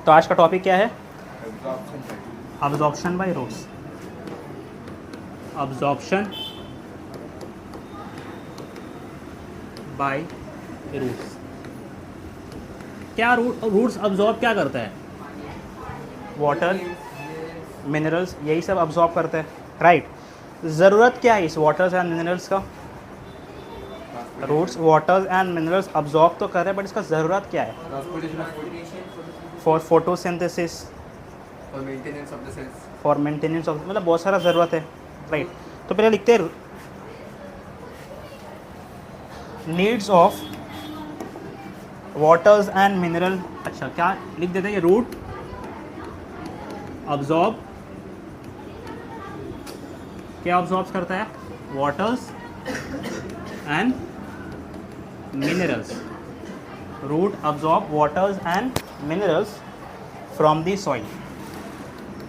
तो आज का टॉपिक क्या है? Absorption by absorption by roots. Absorption by roots. क्या रूट्स अब्जॉर्ब क्या करता है? वाटर, मिनरल्स, यही सब अब्जॉर्ब करते हैं, राइट। ज़रूरत क्या है इस वाटर्स एंड मिनरल्स का? Roots waters and minerals absorb तो कर रहे हैं, बट इसका ज़रूरत क्या है? For photosynthesis, for maintenance of the cells. For maintenance of, मतलब बहुत सारा ज़रूरत है, राइट। तो पहले लिखते हैं needs of waters and mineral. अच्छा, क्या लिख देते हैं? रूट अब्जॉर्ब, क्या अब्जॉर्ब करता है? Waters and minerals. Root absorb waters and minerals from the soil.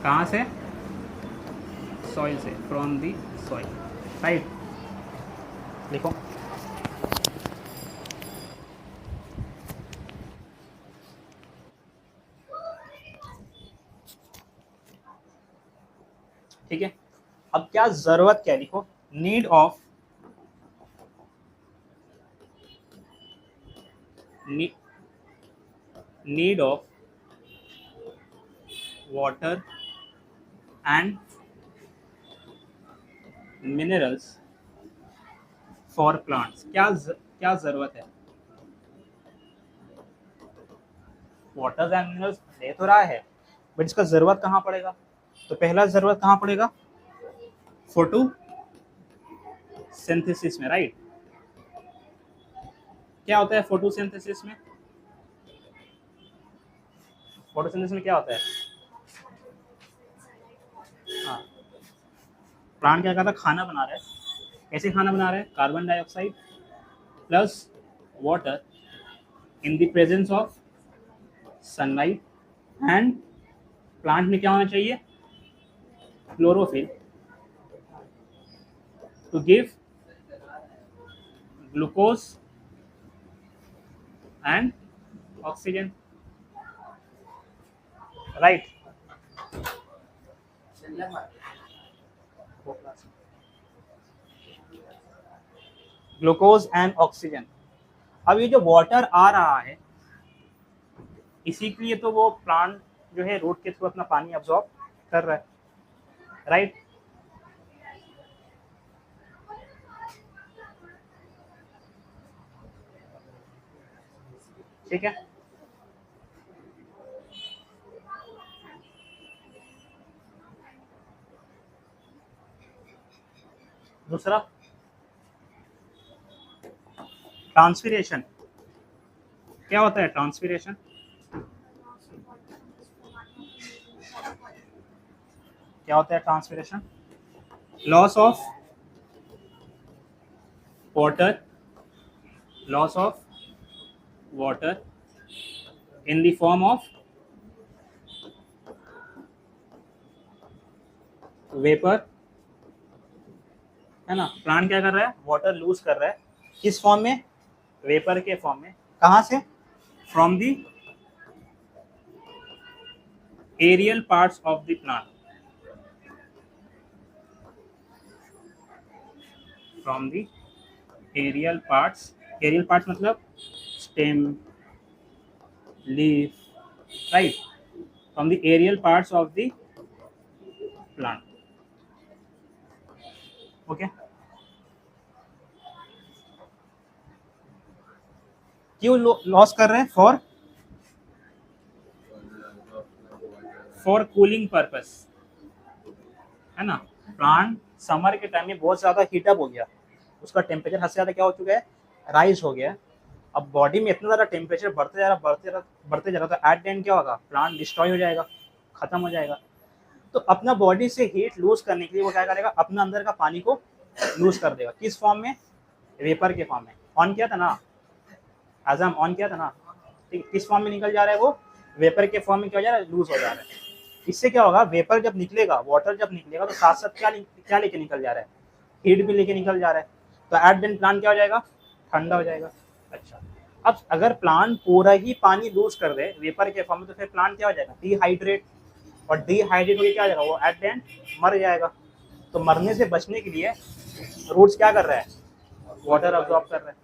कहाँ से? सॉइल से, फ्रॉम द सॉइल, राइट। लिखो ठीक है। अब क्या जरूरत क्या है? लिखो need of, need of water and minerals for plants. क्या जरूरत है? वाटर्स एंड मिनरल्स दे तो रहा है, बट इसका जरूरत कहाँ पड़ेगा? तो पहला जरूरत कहाँ पड़ेगा? फोटो सिंथेसिस में, राइट। क्या होता है फोटोसिंथेसिस में? फोटोसिंथेसिस में क्या होता है? हाँ, प्लांट क्या कर रहा है? खाना बना रहा है। कैसे खाना बना रहा है? Carbon dioxide plus water in the presence of sunlight, and plant में क्या होना चाहिए? Chlorophyll to give glucose and oxygen, right. Glucose and oxygen. अब ये जो वाटर आ रहा है, इसी के लिए तो वो प्लांट जो है रूट के थ्रू अपना पानी अब्सॉर्ब कर रहा है, राइट। ठीक है। दूसरा ट्रांसपीरेशन। क्या होता है ट्रांसपीरेशन? क्या होता है transpiration? Loss of water, loss of water in the form of vapour, है ना। प्लांट क्या कर रहा है? वाटर लूज कर रहा है। किस फॉर्म में? वेपर के फॉर्म में। कहाँ से? From the aerial parts of the plant, from the aerial parts. Aerial parts मतलब stem, leaf, right, from the aerial parts of the plant. Okay. क्यों लॉस कर रहे हैं? फॉर कूलिंग पर्पस, है ना। प्लांट समर के टाइम में बहुत ज्यादा हीटअप हो गया, उसका टेम्परेचर हद से ज्यादा क्या हो चुका है? राइज हो गया है। अब बॉडी में इतना ज्यादा टेम्परेचर बढ़ते जा रहा बढ़ते जा रहा, तो एट द एंड क्या होगा? प्लांट डिस्ट्रॉय हो जाएगा, खत्म हो जाएगा। तो अपना बॉडी से हीट लूज करने के लिए वो क्या करेगा? अपना अंदर का पानी को लूज कर देगा। किस फॉर्म में? वेपर के फॉर्म में। ऑन किया था ना, आजम ऑन किया था ना, ठीक है। किस फॉर्म में निकल जा रहा है वो? वेपर के फॉर्म में क्या हो जा रहा है? लूज हो जा रहा है। इससे क्या होगा? वेपर जब निकलेगा, वाटर जब निकलेगा, तो साथ साथ क्या लेके निकल जा रहा है? हीट भी लेके निकल जा रहा है। तो एट देन प्लांट क्या हो जाएगा? ठंडा हो जाएगा। अच्छा, अब अगर प्लांट पूरा ही पानी लूज कर दे वेपर के फॉर्म में, तो फिर प्लांट क्या हो जाएगा, डिहाइड्रेट, और डिहाइड्रेट होकर क्या हो जाएगा, वो एट द एंड मर जाएगा। तो मरने से बचने के लिए रूट्स क्या कर रहा है, वाटर अब्सॉर्ब कर रहा है,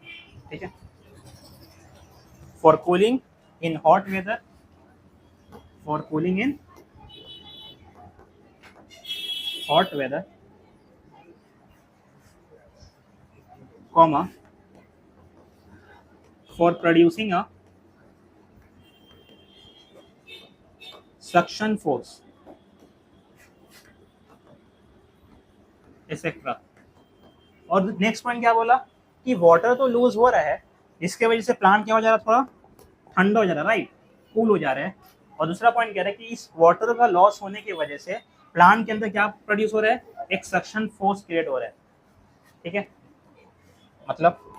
ठीक है। For cooling in hot weather, for cooling in hot weather, comma, for producing a suction force etcetera. और नेक्स्ट पॉइंट क्या बोला कि वाटर तो लूज हो रहा है, इसके वजह से प्लांट क्या हो जा रहा है, थोड़ा ठंडा हो जा रहा है, राइट, कूल हो जा रहा है। और दूसरा पॉइंट कह रहा है कि इस वाटर का लॉस होने की वजह से प्लांट के अंदर क्या प्रोड्यूस हो रहा है, एक सक्शन फोर्स क्रिएट हो रहा है, ठीक है। मतलब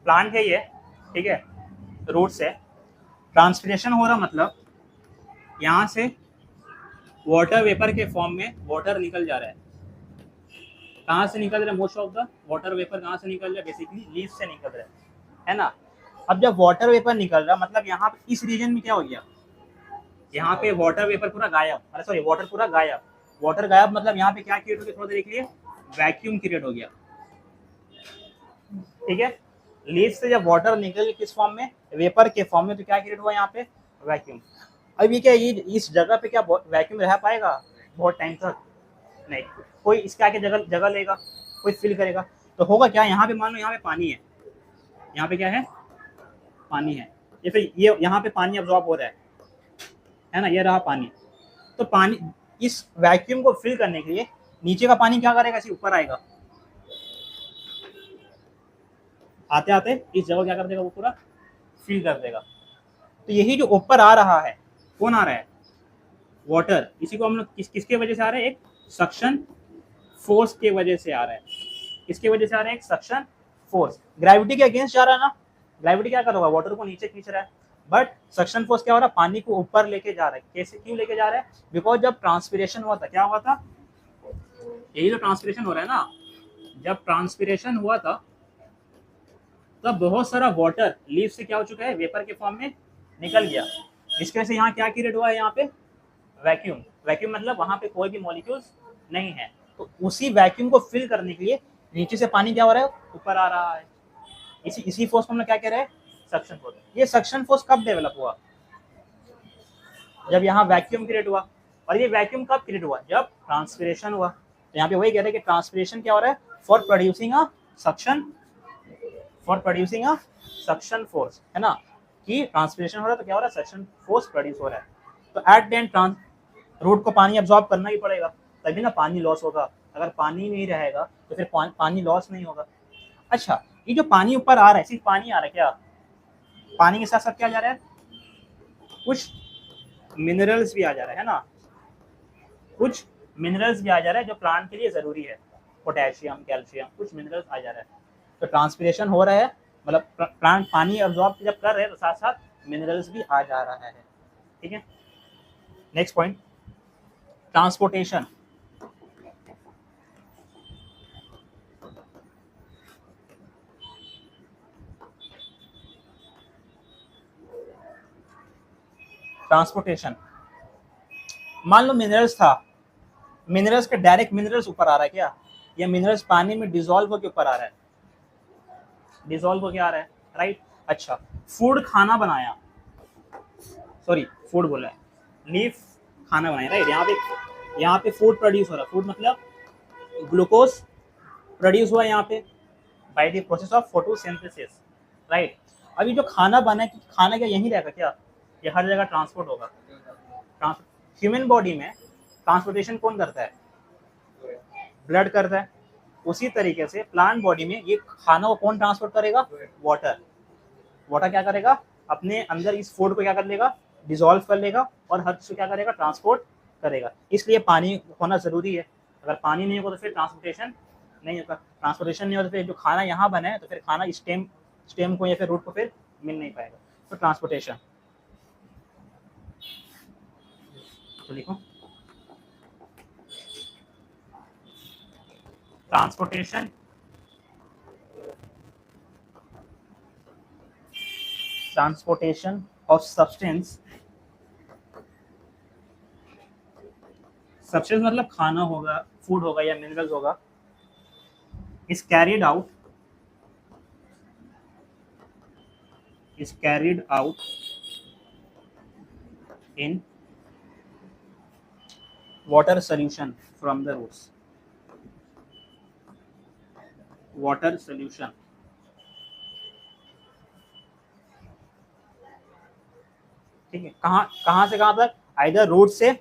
प्लांट है ये, ठीक है, रूट से ट्रांसपिरेशन हो रहा, मतलब यहाँ से वाटर वेपर के फॉर्म में वाटर निकल जा रहा है। कहाँ से निकल रहा है, most of the water vapour कहाँ से निकल रहा है, बेसिकली लीफ से निकल रहा है ना। अब जब वाटर वेपर निकल रहा, मतलब यहाँ पे इस रीजन में क्या हो गया, यहाँ पे वाटर वेपर पूरा गायब, अरे सॉरी वाटर पूरा गायब, वाटर गायब मतलब यहाँ पे क्या क्रिएट हो गया, थोड़ा देर के लिए वैक्यूम क्रिएट हो गया, ठीक है। लीफ से जब वाटर निकल किस फॉर्म में, वेपर के फॉर्म में, तो क्या क्रिएट हुआ यहाँ पे, वैक्यूम। अब ये क्या, ये इस जगह पे क्या वैक्यूम रह पाएगा बहुत टाइम तक, नहीं, कोई इसके आगे जगह जगह लेगा, कोई फिल करेगा, तो होगा क्या, यहाँ पे मान लो यहाँ पे पानी है, यहाँ पे क्या है, पानी है, ये फिर ये यहाँ पे पानी अब्सॉर्ब हो रहा है ना, ये रहा पानी। तो पानी इस वैक्यूम को फिल करने के लिए नीचे का पानी क्या करेगा, इसी ऊपर आएगा, आते आते इस जगह क्या कर देगा, वो पूरा फिल कर देगा। तो यही जो ऊपर आ रहा है, कौन आ रहा है, वाटर, इसी को हम लोग किसके वजह से आ रहा है, एक सक्शन फोर्स के वजह से आ रहा है, किसके वजह से आ रहा है, एक सक्शन फोर्स, ग्रेविटी के अगेंस्ट जा रहा है ना, ग्रेविटी क्या कर रहा है, वाटर को नीचे खींच रहा है, बट सक्शन फोर्स क्या हो रहा है, पानी को ऊपर लेके जा रहा है। कैसे, क्यों लेके जा रहा है, बिकॉज जब ट्रांसपिरेशन हुआ था, क्या हुआ था, यही जो ट्रांसपिरेशन हो रहा है ना, जब ट्रांसपिरेशन हुआ था तब बहुत सारा वाटर लीफ से क्या हो चुका है, वेपर के फॉर्म में निकल गया, इसकी वजह से यहाँ क्या क्रिएट हुआ है, यहाँ पे वैक्यूम। वैक्यूम मतलब वहां पे कोई भी मॉलिक्यूल्स नहीं है, तो उसी वैक्यूम को फिल करने के लिए नीचे से पानी क्या हो रहा है, ऊपर आ रहा है। इसी फोर्स को हम लोग क्या कह रहे हैं, सक्शन फोर्स। ये सक्शन फोर्स कब डेवलप हुआ, जब यहाँ वैक्यूम क्रिएट हुआ, और ये वैक्यूम कब क्रिएट हुआ, जब ट्रांसपिरेशन हुआ। तो यहाँ पे वही कह रहे हैं कि ट्रांसपिरेशन क्या हो रहा है, for producing a suction, for producing a suction force, है ना, कि ट्रांसपिरेशन हो रहा है तो क्या हो रहा है, सक्शन फोर्स प्रोड्यूस हो रहा है। तो एट द एंड रूट को पानी अब्सॉर्ब करना ही पड़ेगा, तभी ना पानी लॉस होगा, अगर पानी नहीं रहेगा तो फिर पानी लॉस नहीं होगा। अच्छा, ये जो पानी ऊपर आ रहा है, सिर्फ पानी आ रहा है क्या, पानी के साथ साथ क्या जा रहा है, कुछ मिनरल्स भी आ जा रहा है ना, कुछ मिनरल्स भी आ जा रहा है जो प्लांट के लिए जरूरी है, पोटेशियम, कैल्शियम, कुछ मिनरल्स आ जा रहा है। तो ट्रांसपिरेशन हो रहा है, मतलब प्लांट पानी अब्सॉर्ब जब कर रहे हैं तो साथ साथ मिनरल्स भी आ जा रहा है, ठीक है। Next point, transportation. ट्रांसपोर्टेशन, मान लो मिनरल्स था, मिनरल्स के डायरेक्ट मिनरल्स ऊपर आ रहा है क्या, या मिनरल्स पानी में डिसॉल्व होकर ऊपर आ रहा है, डिसॉल्व होकर आ रहा है, राइट। अच्छा, फूड खाना बनाया, सॉरी फूड बोला है, लीफ खाना बनाया, राइट। यहाँ पे फूड प्रोड्यूस हो रहा है, फूड मतलब ग्लूकोज प्रोड्यूस हुआ यहाँ पे by the process of photosynthesis, right. अभी जो खाना बना है, खाना क्या यहीं रहेगा क्या, ये हर जगह ट्रांसपोर्ट होगा। ह्यूमन बॉडी में ट्रांसपोर्टेशन कौन करता है, ब्लड करता है। उसी तरीके से प्लांट बॉडी में ये खाना को कौन ट्रांसपोर्ट करेगा, वाटर। वाटर क्या करेगा, अपने अंदर इस फूड को क्या कर लेगा, डिजोल्व कर लेगा और हर चीज क्या करेगा, ट्रांसपोर्ट करेगा। इसलिए पानी होना जरूरी है। अगर पानी नहीं होगा तो फिर ट्रांसपोर्टेशन नहीं होगा, ट्रांसपोर्टेशन नहीं होगा तो फिर जो खाना यहाँ बना है तो फिर खाना स्टेम को या फिर रूट को फिर मिल नहीं पाएगा। तो ट्रांसपोर्टेशन, तो लिखो ट्रांसपोर्टेशन ऑफ सब्सटेंस, सब्सटेंस मतलब खाना होगा, फूड होगा या मिनरल्स होगा, is carried out in water solution from the roots, water solution, ठीक है। कहाँ से कहाँ तक, आइदर रूट से,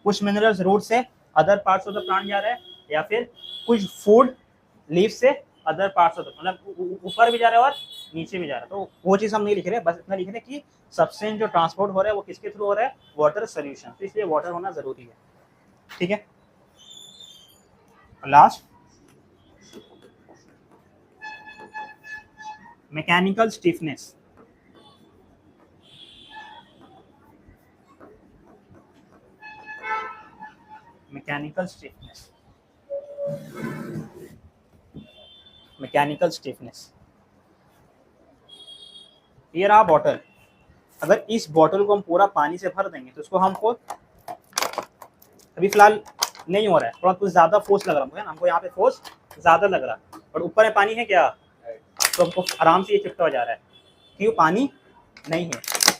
कुछ मिनरल्स रूट से other parts of the plant जा रहा है, या फिर कुछ फूड लीफ से अदर पार्ट्स ऑफ द, मतलब ऊपर भी जा रहा है और नीचे भी जा रहा है। तो वो चीज़ हम नहीं लिख रहे, बस इतना लिख रहे कि सब्सटेंस जो ट्रांसपोर्ट हो रहा है वो किसके थ्रू हो रहा है, वाटर सोल्यूशन, तो इसलिए वाटर होना जरूरी है, ठीक है। Last, mechanical stiffness, mechanical stiffness, mechanical stiffness. ये रहा बॉटल, अगर इस बॉटल को हम पूरा पानी से भर देंगे तो इसको हमको अभी फिलहाल नहीं हो रहा है, थोड़ा कुछ ज्यादा फोर्स लग रहा है, हमको यहाँ पे फोर्स ज्यादा लग रहा है, और ऊपर में पानी है क्या, तो हमको आराम से ये चिपटा हो जा रहा है, क्यों, पानी नहीं है।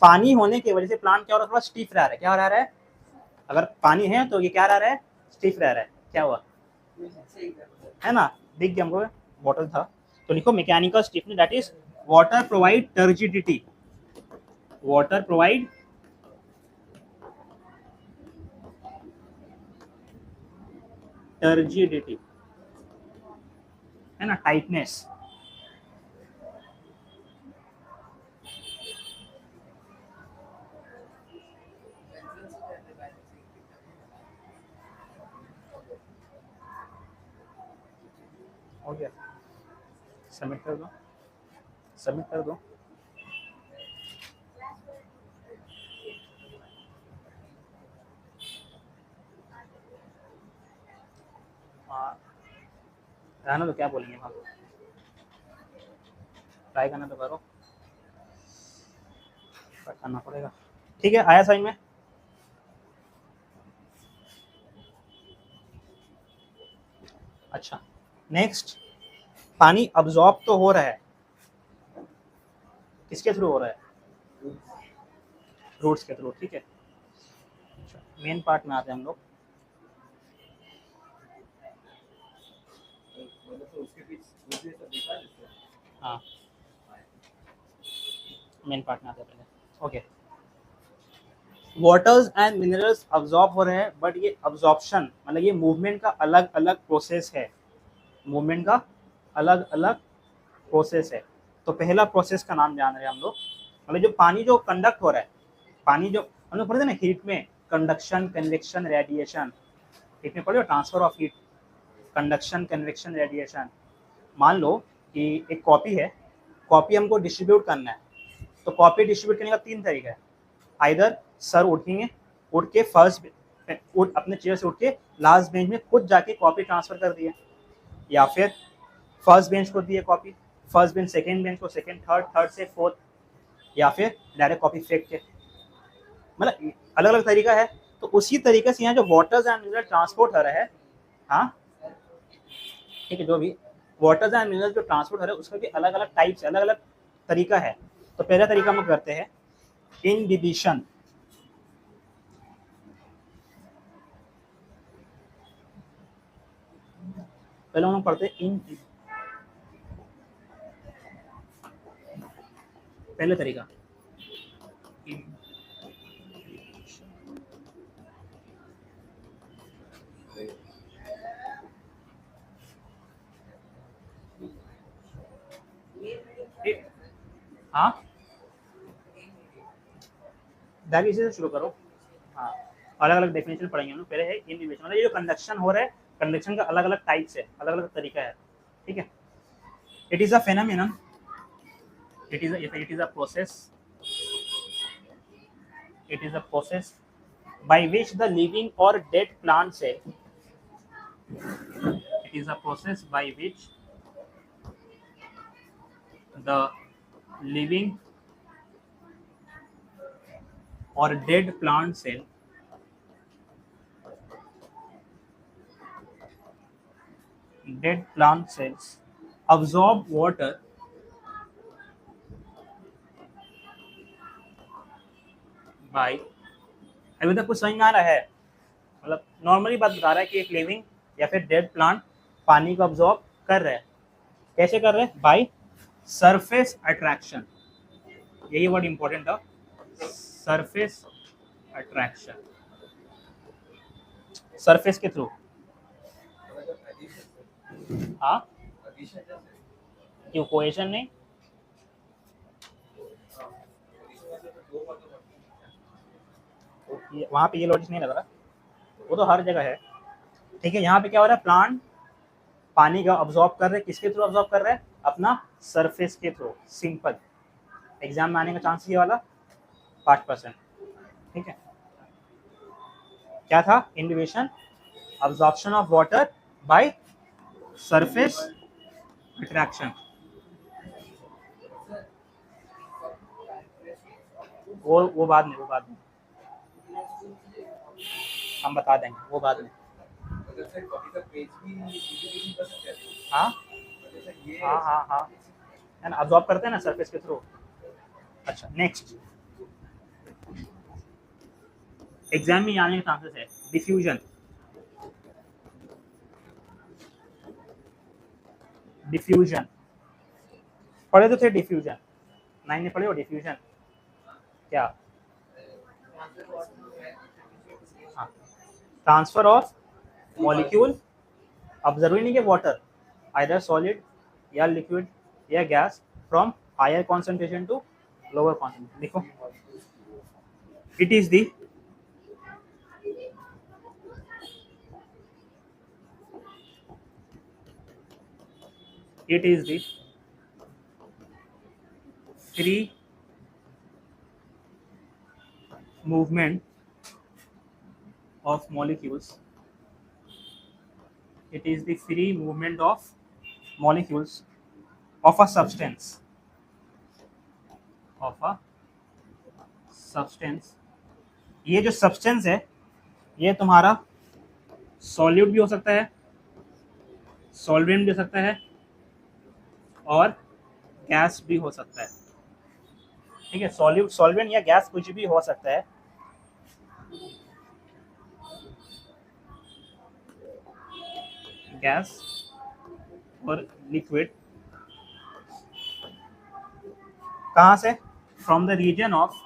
पानी होने की वजह से प्लांट क्या हो रहा है, थोड़ा स्टिफ रह रहा है। क्या रह रहा है, अगर पानी है तो ये क्या रह रहा है, स्टिफ रह रहा है। क्या हुआ, है ना, दिख गया हमको, बॉटल था। तो लिखो mechanical stiffness, that is water provide turgidity, water provide turgidity, है ना, टाइटनेस। हो गया, सबमिट कर दो, सबमिट कर दो। रहना तो क्या बोलेंगे हम, ट्राई करना तो करो, करना पड़ेगा, ठीक है। आया समझ में, अच्छा। नेक्स्ट, पानी अब्जॉर्ब तो हो रहा है, किसके थ्रू हो रहा है, रूट्स के थ्रू, ठीक है। अच्छा, मेन पार्ट में आते हैं हम लोग। हाँ, मेन पार्ट में आते हैं पहले, okay. Waters and minerals absorb हो रहे हैं, बट ये अब्जॉर्प्शन मतलब ये मूवमेंट का अलग अलग प्रोसेस है, मूवमेंट का अलग अलग प्रोसेस है। तो पहला प्रोसेस का नाम जान रहे हैं हम लोग, मतलब जो पानी जो कंडक्ट हो रहा है, पानी जो हम लोग पढ़ते हैं ना हीट में, कंडक्शन, कन्वेक्शन, रेडिएशन, हीट में पढ़े हो, transfer of heat, conduction, convection, radiation. मान लो कि एक कॉपी है, कॉपी हमको डिस्ट्रीब्यूट करना है, तो कॉपी डिस्ट्रीब्यूट करने का 3 तरीका है। आइदर सर उठेंगे, उठ के अपने चेयर से उठ के लास्ट बेंच में खुद जाके कॉपी ट्रांसफर कर दिए, या फिर फर्स्ट बेंच को दिए copy, first bench second bench को, सेकेंड थर्ड, थर्ड से फोर्थ, या फिर डायरेक्ट कॉपी फेंक के, मतलब अलग अलग तरीका है। तो उसी तरीके से यहाँ जो वाटर्स एंड मिनरल ट्रांसपोर्ट हो रहा है, हाँ ठीक है, जो भी वाटर्स एंड मिनरल जो ट्रांसपोर्ट हो रहा है उसका भी अलग अलग टाइप्स, अलग अलग तरीका है। तो पहला तरीका हम करते हैं इनहिबिशन, पहले हम लोग पढ़ते हैं पहले तरीका हाँ, दैट से शुरू करो। हाँ, अलग अलग डेफिनेशन पढ़ेंगे हम लोग। पहले है इनविवेशन, मतलब ये जो कंडक्शन हो रहा है, कंडक्शन का अलग अलग टाइप्स है, अलग अलग तरीका है, ठीक है। It is a phenomenon, it is a process, it is a process by which the living or dead plant cell, it is a process by which the living or dead plant cell absorb water by, अभी तक कुछ समझ में आ रहा है? मतलब normally बात बता रहा है कि एक लिविंग या फिर डेड प्लांट पानी को अब्जॉर्ब कर रहे हैं। कैसे कर रहे हैं? बाय सरफेस अट्रैक्शन, यही वर्ड इंपॉर्टेंट है, सरफेस अट्रैक्शन, सरफेस के थ्रू। हाँ, क्यों कोहेशन नहीं? वहां पे ये लॉजिक नहीं लग रहा, वो तो हर जगह है, ठीक है। यहाँ पे क्या हो रहा है? प्लांट पानी का अब्जॉर्ब कर रहे हैं, किसके थ्रू अब्जॉर्ब कर रहे हैं? अपना सरफेस के थ्रू। सिंपल, एग्जाम में आने का चांस ये वाला 5%, ठीक है। क्या था? Imbibition, absorption of water by surface attraction. वो बाद में, हम बता देंगे, वो बाद में। हाँ हाँ हाँ हाँ, है ना, अब्जॉर्ब करते हैं ना सरफेस के थ्रू। अच्छा, नेक्स्ट एग्जाम में आने के चांसेस है डिफ्यूजन। डिफ्यूजन पढ़े तो थे, डिफ्यूजन 9 में पढ़े हो डिफ्यूजन क्या? हाँ, ट्रांसफर ऑफ मॉलिक्यूल, अब जरूरी नहीं कि वाटर, आइदर सॉलिड या लिक्विड या gas, from higher concentration to lower concentration. देखो, it is the free movement of molecules. It is the free movement of molecules of a substance. ये जो substance है, ये तुम्हारा सॉल्यूट भी हो सकता है, सॉल्वेंट भी हो सकता है, और गैस भी हो सकता है, ठीक है। सॉल्यूट, सॉल्वेंट या गैस कुछ भी हो सकता है। गैस और लिक्विड, कहाँ से? From the region of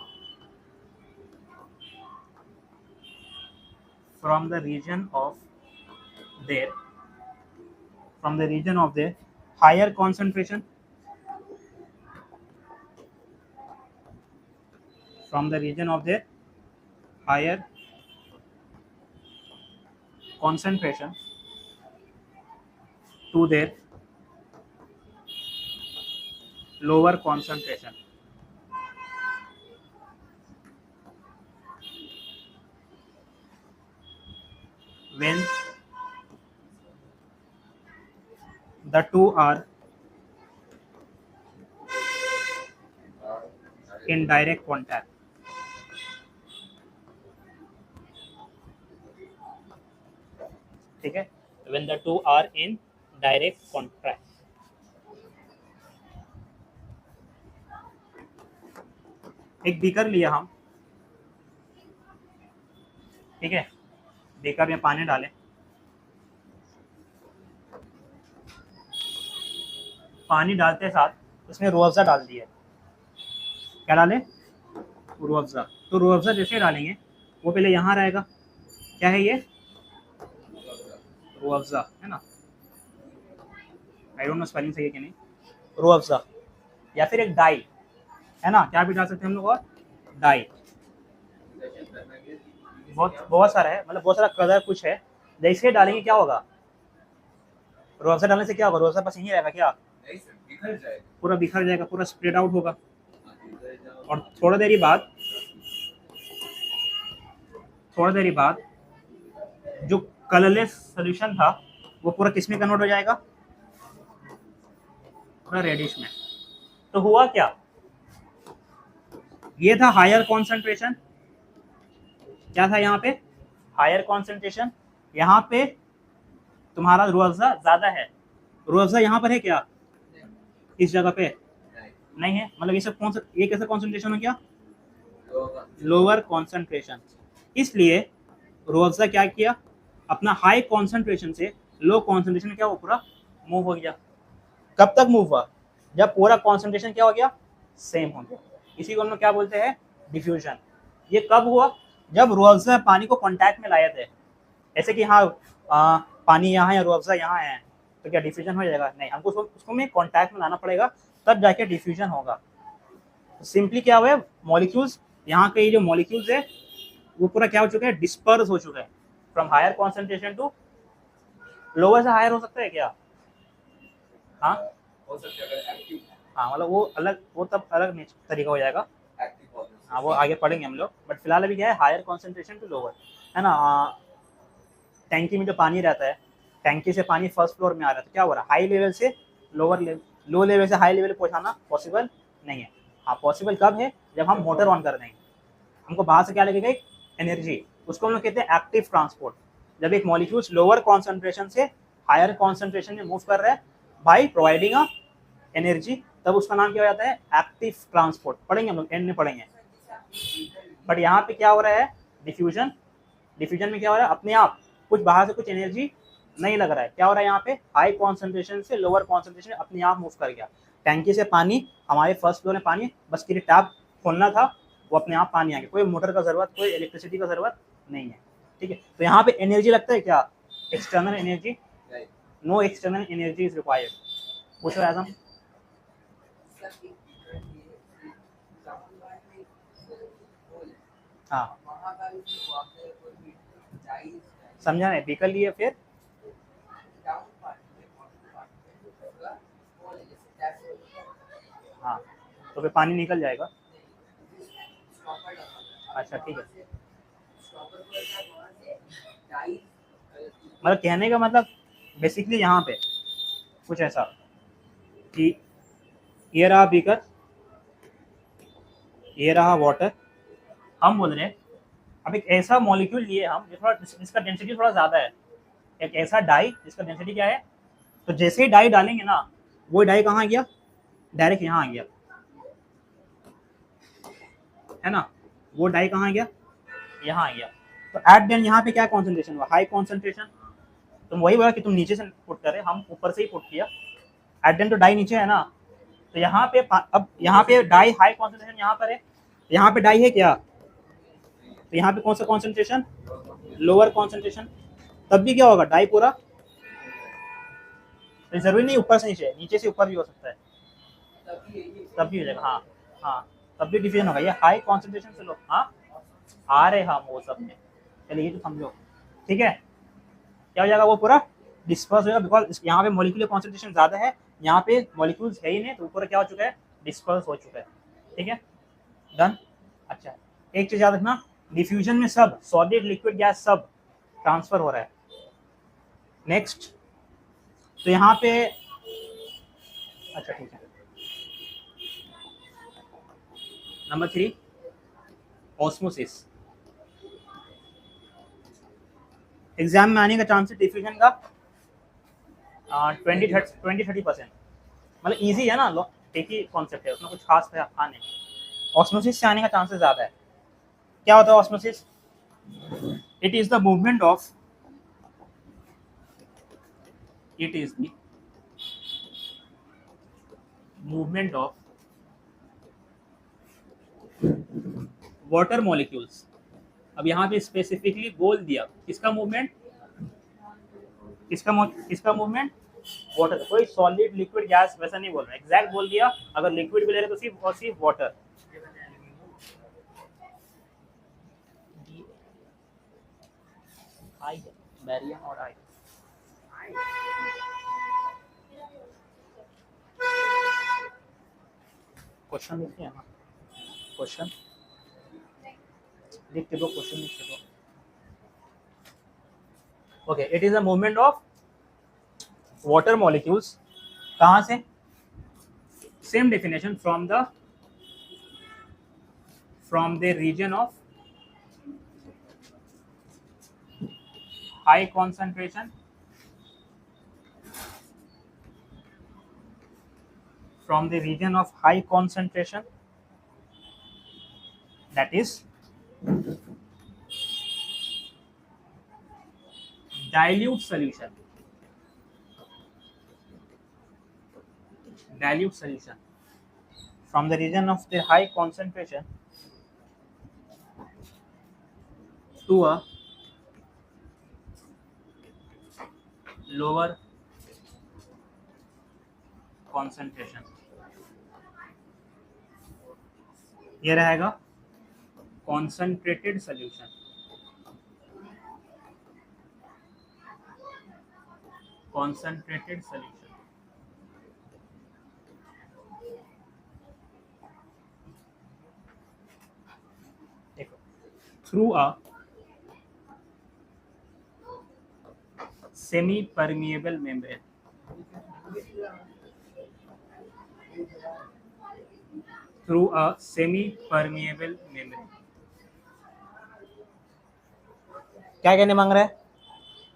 their higher concentration, from the region of their higher concentration to their lower concentration. When the two are in direct contact, ठीक है, when the two are in direct contact। एक beaker लिया हम, ठीक है, beaker में पानी डालें, पानी डालते साथ उसमें रूह अफ़ज़ा डाल दिया। क्या डालें? रूह अफ़ज़ा। तो रूह अफ़ज़ा जैसे डालेंगे वो पहले यहाँ रहेगा, क्या है ये? रूह अफ़ज़ा, है ना। आई डोंट नो स्पेलिंग सही है कि नहीं। रूह अफ़ज़ा या फिर एक डाई, है ना, क्या भी डाल सकते हैं हम लोग, और डाई। बहुत बहुत सारा है, मतलब बहुत सारा कलर कुछ है। जैसे ही डालेंगे क्या होगा, रूह अफ़ज़ा डालने से क्या होगा, रूह अफ़ज़ा बस यहीं रहेगा क्या, नहीं सर, बिखर जाएगा। पूरा बिखर जाएगा, पूरा स्प्रेड आउट होगा। बिखर जाओ। और थोड़ा देरी बाद जो कलरलेस सोल्यूशन था वो पूरा किस में कन्वर्ट हो जाएगा, पूरा रेडिश में। तो हुआ क्या, ये था हायर कॉन्सेंट्रेशन, क्या था यहाँ पे, हायर कॉन्सेंट्रेशन। यहाँ पे तुम्हारा रूह अफ़ज़ा ज्यादा है, रूह अफ़ज़ा यहाँ पर है क्या, इस जगह पे नहीं है, मतलब ये सब कौन सा, ये कैसा कॉन्सेंट्रेशन हो गया, लोअर कॉन्सेंट्रेशन। इसलिए रूह अफ़ज़ा क्या किया, अपना हाई कॉन्सेंट्रेशन से लो कॉन्सेंट्रेशन क्या, वो पूरा मूव हो गया। कब तक मूव हुआ, जब पूरा कॉन्सेंट्रेशन क्या हो गया, सेम हो गया। इसी को हम लोग क्या बोलते हैं, डिफ्यूजन। ये कब हुआ, जब रूह अफ़ज़ा पानी को कांटेक्ट में लाए थे, ऐसे कि हाँ पानी यहाँ है, रूह अफ़ज़ा यहाँ है, तो क्या डिफ्यूजन हो जाएगा, नहीं, हमको उसको में कांटेक्ट में लाना पड़ेगा, तब जाके डिफ्यूजन होगा। सिंपली क्या हुआ है, मॉलिक्यूल्स, यहाँ के ये जो मॉलिक्यूल्स है वो पूरा क्या हो चुका है, डिस्पर्स हो चुका है from higher concentration to lower. से हायर हो सकता है क्या, हाँ हो सकता है अगर एक्टिव, हाँ, मतलब वो अलग, वो तब अलग तरीका हो जाएगा, एक्टिव फॉर्म। हाँ वो आगे पढ़ेंगे हम लोग। बट फिलहाल अभी क्या है, हायर कॉन्सेंट्रेशन टू लोअर, है ना। टैंकी में जो पानी रहता है, टैंकी से पानी फर्स्ट फ्लोर में आ रहा है, तो क्या हो रहा है, हाई लेवल से लोअर लेवल, लो लेवल से हाई लेवल पहुंचाना पॉसिबल नहीं है। हाँ पॉसिबल कब है, जब हम मोटर ऑन कर देंगे, हमको बाहर से क्या लगेगा, एक एनर्जी, उसको हम लोग कहते हैं एक्टिव ट्रांसपोर्ट। जब एक मॉलिक्यूल्स लोअर कॉन्सेंट्रेशन से हायर कॉन्सेंट्रेशन में मूव कर रहा है बाई प्रोवाइडिंग अ एनर्जी, तब उसका नाम क्या हो जाता है, एक्टिव ट्रांसपोर्ट। पढ़ेंगे हम लोग, एंड में पढ़ेंगे। बट यहाँ पे क्या हो रहा है, डिफ्यूजन। डिफ्यूजन में क्या हो रहा है, अपने आप कुछ बाहर से कुछ एनर्जी नहीं लग रहा है, क्या हो रहा है, यहाँ पे हाई कॉन्सेंट्रेशन से लोअर कॉन्सेंट्रेशन अपने आप मूव कर गया। टैंकी से पानी, हमारे फर्स्ट फ्लोर में पानी, बस के लिए टैप खोलना था, वो अपने आप पानी आ गया, कोई मोटर का जरूरत, कोई इलेक्ट्रिसिटी का जरूरत नहीं है। ठीक है, तो यहाँ पे एनर्जी लगता है क्या, external energy, no external energy is required. पूछो आजम। हाँ समझा नहीं, बीकर लिए फिर हाँ, तो फिर पानी निकल जाएगा। अच्छा ठीक है, मतलब कहने का मतलब बेसिकली यहाँ पे कुछ ऐसा कि ये रहा बीकर, ये रहा वाटर, हम बोल रहे हैं अब एक ऐसा मॉलिक्यूल लिए हम जिसका डेंसिटी थोड़ा ज़्यादा है, एक ऐसा डाई जिसका डेंसिटी क्या है, तो जैसे ही डाई डालेंगे ना, वो डाई कहाँ गया, डायरेक्ट यहाँ आ गया, है ना, वो डाई कहाँ गया, यहाँ आ गया। तो एट देन यहाँ पे क्या कॉन्सेंट्रेशन हुआ, हाई कॉन्सेंट्रेशन। तुम वही बोला कि तुम नीचे से पुट कर रहे, हम ऊपर से ही पुट किया, एट देन तो डाई नीचे है ना, तो यहाँ पे अब यहाँ पे डाई हाई कॉन्सेंट्रेशन यहाँ पर है, यहाँ पे डाई है क्या, तो यहाँ पे कौन सा कॉन्सेंट्रेशन, लोअर कॉन्सेंट्रेशन, तब भी क्या होगा, डाई पूरा, तो जरूरी नहीं ऊपर से नीचे, नीचे से ऊपर भी हो सकता है, तब भी हो जाएगा। हाँ हाँ, तब भी डिफिजन होगा, ये हाई कॉन्सेंट्रेशन से लो, हाँ आ रहे हम वो सब में, चलिए ये तो समझो, ठीक है। क्या हो जाएगा, वो पूरा डिस्पर्स होगा, बिकॉज यहाँ पे मॉलिक्यूलर कॉन्सेंट्रेशन ज़्यादा है, यहाँ पे मॉलिक्यूल्स है ही नहीं, तो ऊपर क्या हो चुका है, डिस्पर्स हो चुका है। ठीक है, डन। अच्छा, एक चीज़ याद रखना, डिफ्यूजन में सब सॉलिड लिक्विड गैस सब ट्रांसफर हो रहा है। नेक्स्ट, तो यहाँ पे अच्छा ठीक है, नंबर 3 ऑस्मोसिस। एग्जाम में आने का चांसेस डिफ्यूजन का 20-30%, मतलब इजी है ना, एक ही कॉन्सेप्ट है, उसमें कुछ खास है नहीं। ऑस्मोसिस से आने का चांसेस ज़्यादा है। क्या होता है osmosis, it is the movement of, it is the movement of water molecules. अब यहाँ पे स्पेसिफिकली बोल दिया किसका मूवमेंट, किसका मूवमेंट, वाटर। कोई सॉलिड लिक्विड गैस वैसा नहीं बोल रहा, एग्जैक्ट बोल दिया। अगर लिक्विड भी ले रहे तो सिर्फ और सिर्फ वाटर। आई है, बैरियम और आई। क्वेश्चन लिखिए ना, क्वेश्चन लिख के दो, क्वेश्चन लिख के दो। Okay, it is a movement of water molecules, कहाँ से? Same definition, from the region of high concentration, from the region of high concentration, that is dilute solution, from the region of the high concentration to a lower concentration, ये रहेगा concentrated solution। concentrated solution, देखो, through a semi permeable membrane, through a semi permeable membrane, क्या कहने मांग रहा है?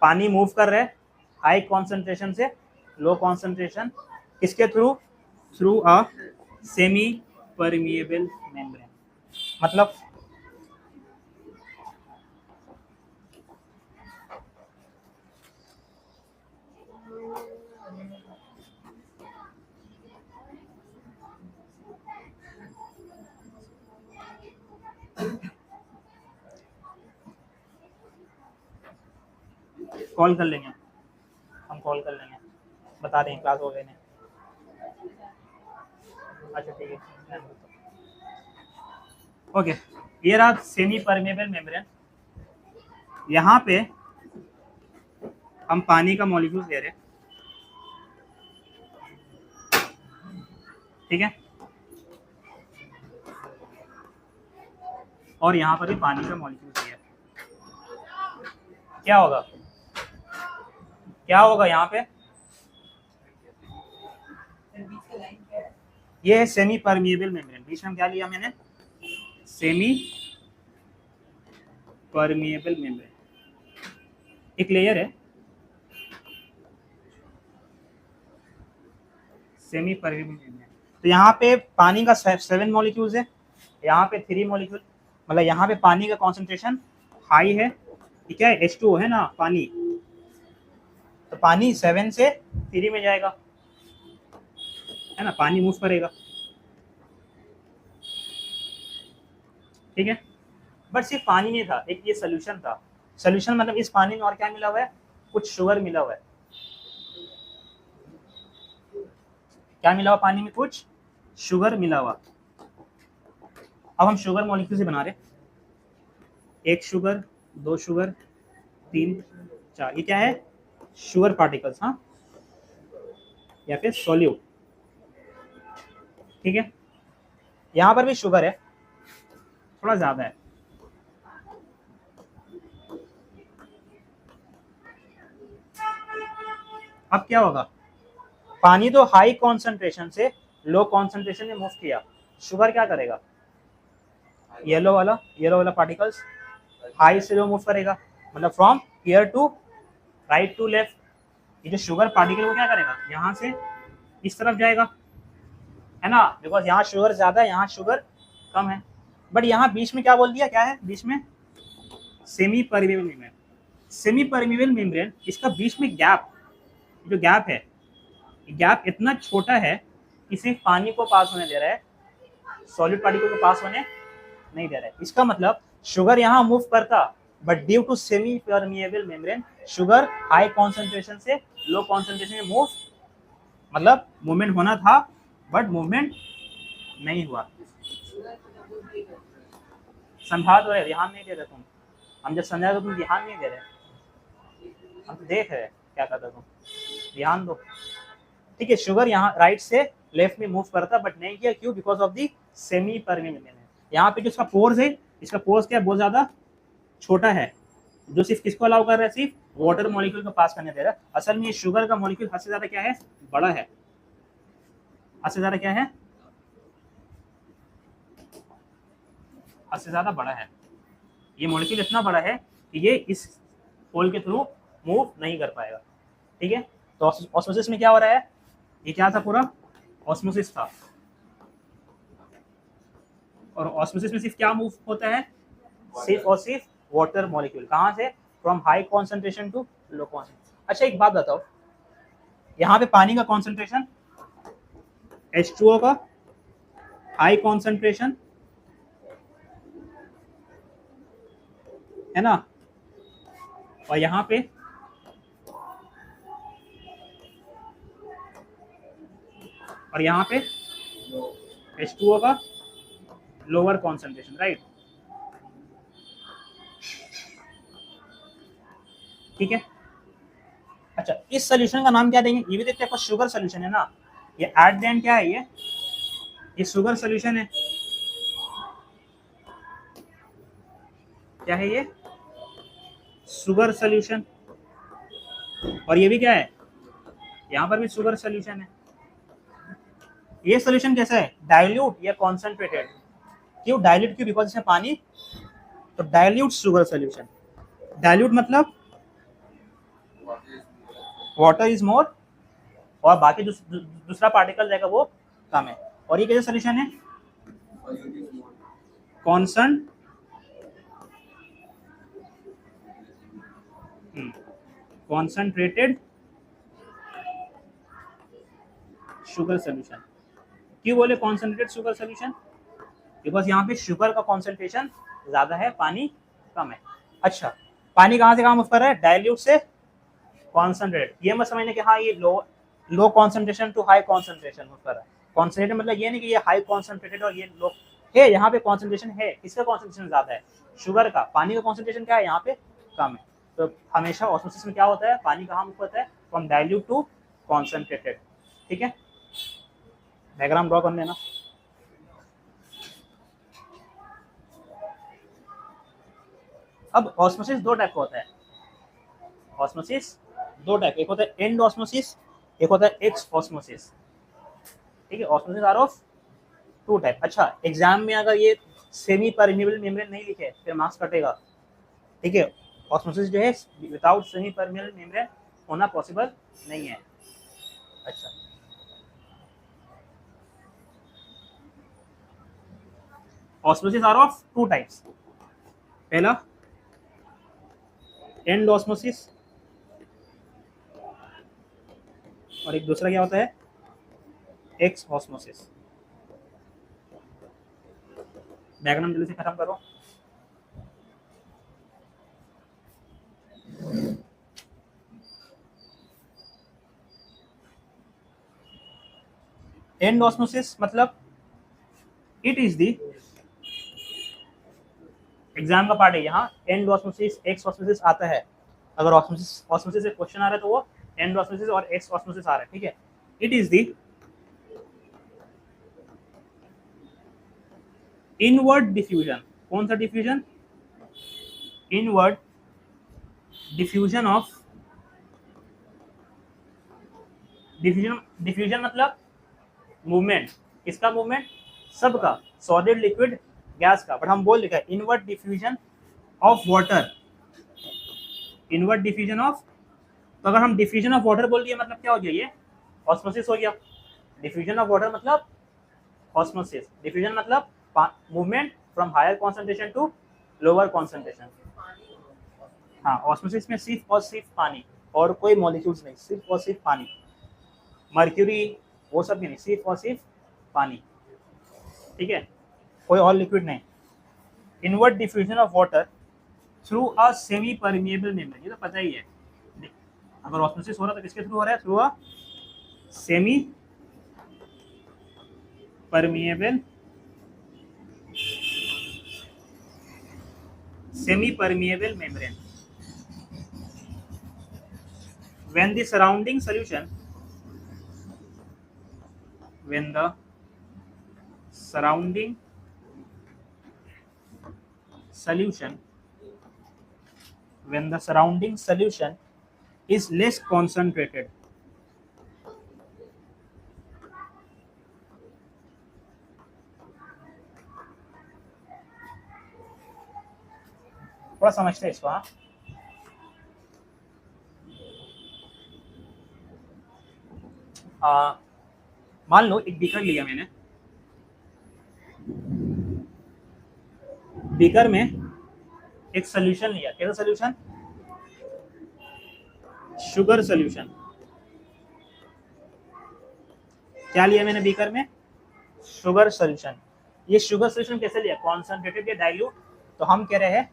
पानी move कर रहा है हाई कॉन्सेंट्रेशन से लो कॉन्सेंट्रेशन, किसके through? Through a semi permeable membrane. मतलब कॉल कर लेंगे, हम कॉल कर लेंगे, बता देंगे क्लास हो गए नहीं। अच्छा ठीक है, ओके। ये रहा सेमी परमेबल मेम्ब्रेन, यहाँ पे हम पानी का मॉलिक्यूल दे रहे हैं, ठीक है, और यहाँ पर भी पानी का मॉलिक्यूल दिया। क्या होगा, क्या होगा यहाँ पे? ये है सेमी परमिएबल मेम्ब्रेन, बीच में क्या लिया मैंने? सेमी परमिएबल मेम्ब्रेन, एक लेयर है सेमी परमिएबल मेम्ब्रेन। तो यहाँ पे पानी का 7 मॉलिक्यूल्स है, यहाँ पे 3 मॉलिक्यूल, मतलब यहाँ पे पानी का कॉन्सेंट्रेशन हाई है, ठीक है, H2O है ना पानी, तो पानी 7 से 3 में जाएगा, है ना, पानी मूव करेगा, ठीक है। बट सिर्फ पानी नहीं था, एक ये सोल्यूशन था। सोल्यूशन मतलब इस पानी में और क्या मिला हुआ है? कुछ शुगर मिला हुआ है। क्या मिला हुआ पानी में? कुछ शुगर मिला हुआ। अब हम शुगर मॉलिक्यूल से बना रहे, 1 शुगर, 2 शुगर, 3, 4, ये क्या है? शुगर पार्टिकल्स, हाँ, या फिर सोल्यूट, ठीक है। यहाँ पर भी शुगर है, थोड़ा ज्यादा है, अब क्या होगा? पानी तो हाई कॉन्सेंट्रेशन से लो कॉन्सेंट्रेशन में मूव किया, शुगर क्या करेगा? येलो वाला पार्टिकल्स हाई से लो मूव करेगा, मतलब from here to right to left. ये जो शुगर पार्टिकल वो क्या करेगा? यहाँ से इस तरफ जाएगा, है ना, बिकॉज यहाँ शुगर ज्यादा है, यहाँ शुगर कम है। बट यहाँ बीच में क्या बोल दिया? क्या है बीच में? Semi permeable membrane. Semi permeable membrane, इसका बीच में गैप, जो गैप है, गैप इतना छोटा है कि सिर्फ पानी को पास होने दे रहा है, सॉलिड पार्टिकल को पास होने नहीं दे रहा है। इसका मतलब शुगर यहाँ मूव करता, but due to semi permeable membrane sugar high concentration से लो कॉन्सेंट्रेशन में मूव, मतलब मूवमेंट होना था बट मूवमेंट नहीं हुआ। समझा तो रहे, ध्यान नहीं दे रहे तुम, हम जब समझा तो तुम ध्यान नहीं दे रहे। हम तो देख रहे हैं क्या करता तुम, ध्यान दो। ठीक है, शुगर यहाँ राइट से लेफ्ट में मूव करता बट नहीं किया, क्यों? Because of the semi permeable. यहाँ पे जो इसका पोर्स है, इसका पोर्स क्या है, बहुत ज्यादा छोटा है, जो सिर्फ किसको अलाउ कर रहा है, सिर्फ वाटर मॉलिक्यूल को पास करने दे रहा है। असल में ये शुगर का मॉलिक्यूल हद से ज्यादा क्या है, बड़ा है। हद से ज्यादा क्या है, हद से ज्यादा बड़ा है। ये मॉलिक्यूल इतना बड़ा है कि ये इस होल के थ्रू मूव नहीं कर पाएगा। ठीक है, तो ऑस्मोसिस में क्या हो रहा है, ये क्या था, पूरा ऑस्मोसिस था। और ऑस्मोसिस में सिर्फ क्या मूव होता है, सिर्फ और सिर्फ वाटर मॉलिक्यूल। कहाँ से, from high concentration to low concentration. अच्छा एक बात बताओ, यहाँ पे पानी का कॉन्सेंट्रेशन H2O का हाई कॉन्सेंट्रेशन है ना, और यहाँ पे H2O का लोअर कॉन्सेंट्रेशन, राइट। ठीक है, अच्छा इस सोल्यूशन का नाम क्या देंगे, ये भी देखते हैं, शुगर सोल्यूशन है ना, ये एट द एंड क्या है, ये शुगर सोल्यूशन है। क्या है ये, शुगर सोल्यूशन। और ये भी क्या है, यहाँ पर भी शुगर सोल्यूशन है। ये सोल्यूशन कैसा है, डाइल्यूट या कॉन्सेंट्रेटेड? क्यों डाइल्यूट, क्यों? बिकॉज इसमें पानी, तो डाइल्यूट शुगर सोल्यूशन। डाइल्यूट मतलब वाटर इज मोर, और बाकी दूसरा पार्टिकल रहेगा वो कम है। और ये कैसा सोल्यूशन है, कॉन्सेंट्रेटेड शुगर सोल्यूशन। क्यों बोले कॉन्सेंट्रेटेड शुगर सोल्यूशन, बिकॉज यहाँ पे शुगर का कॉन्सेंट्रेशन ज्यादा है, पानी कम है। अच्छा पानी कहाँ से कहाँ मूव कर रहा है, डाइल्यूट से कॉन्सेंट्रेट। ये मत समझना कि हाँ ये low concentration to high concentration move कर रहा है। कॉन्सेंट्रेटेड मतलब ये नहीं कि ये हाई कॉन्सेंट्रेटेड और ये लो है, यहाँ पे कॉन्सेंट्रेशन है, किसका कॉन्सेंट्रेशन ज्यादा है, शुगर का। पानी का कॉन्सेंट्रेशन क्या है, यहाँ पे कम है। तो हमेशा ऑस्मोसिस में क्या होता है, पानी कहाँ मूव होता है, फ्रॉम डाइल्यूट टू कॉन्सेंट्रेटेड। ठीक है, डायग्राम ड्रॉ कर लेना। अब ऑस्मोसिस दो टाइप का होता है, ऑस्मोसिस दो टाइप, एक होता है एंड ऑस्मोसिस, एक होता है एक्स ऑस्मोसिस। ठीक है, osmosis are of two type. अच्छा एग्जाम में अगर ये सेमी परमेबल मेम्ब्रेन नहीं लिखे फिर मार्क्स कटेगा। ठीक है, ऑस्मोसिस जो है विदाउट सेमी परमेबल मेम्ब्रेन होना पॉसिबल नहीं है। अच्छा osmosis are of two types, पहला एंड ऑस्मोसिस, और एक दूसरा क्या होता है, एक्स ऑस्मोसिस। डायग्राम जल्दी से खत्म करो। एंड ऑस्मोसिस मतलब इट इज दी, एग्जाम का पार्ट है, यहाँ एंड ऑस्मोसिस एक्स ऑस्मोसिस आता है। अगर ऑस्मोसिस से क्वेश्चन आ रहा है तो वो एंड ऑस्मोसिस और एक्स ऑस्मोसिस आ रहा है। ठीक है, it is the inward diffusion. कौन सा diffusion, inward diffusion of, diffusion मतलब मूवमेंट, किसका मूवमेंट, सबका, सॉलिड लिक्विड गैस का, बट हम बोल लिखा है inward diffusion of water, inward diffusion of. तो अगर हम डिफ्यूजन ऑफ वाटर बोल दिए मतलब क्या हो गया, ये ऑस्मोसिस हो गया। डिफ्यूजन ऑफ वाटर मतलब ऑस्मोसिस, डिफ्यूजन मतलब movement from higher concentration to lower concentration. हाँ ऑस्मोसिस में सिर्फ और सिर्फ पानी और कोई मॉलिक्यूल्स नहीं, सिर्फ और सिर्फ पानी, मर्क्यूरी वो सब भी नहीं, सिर्फ और सिर्फ पानी। ठीक है, कोई और लिक्विड नहीं। Inward diffusion of water through a semi permeable membrane, ये तो पता ही है। अगर ऑस्मोसिस हो रहा है तो किसके थ्रू हो रहा है, through a semi permeable membrane. when the surrounding solution when the surrounding solution when the surrounding solution is less concentrated, थोड़ा समझते हैं इसको। हाँ, मान लो एक बीकर लिया मैंने, बीकर में एक सोल्यूशन लिया, कैसा सोल्यूशन? Sugar solution. क्या लिया मैंने बीकर में? Sugar solution. ये शुगर सोल्यूशन कैसे लिया? कॉन्सेंट्रेटेड या डाइल्यूट? तो हम कह रहे हैं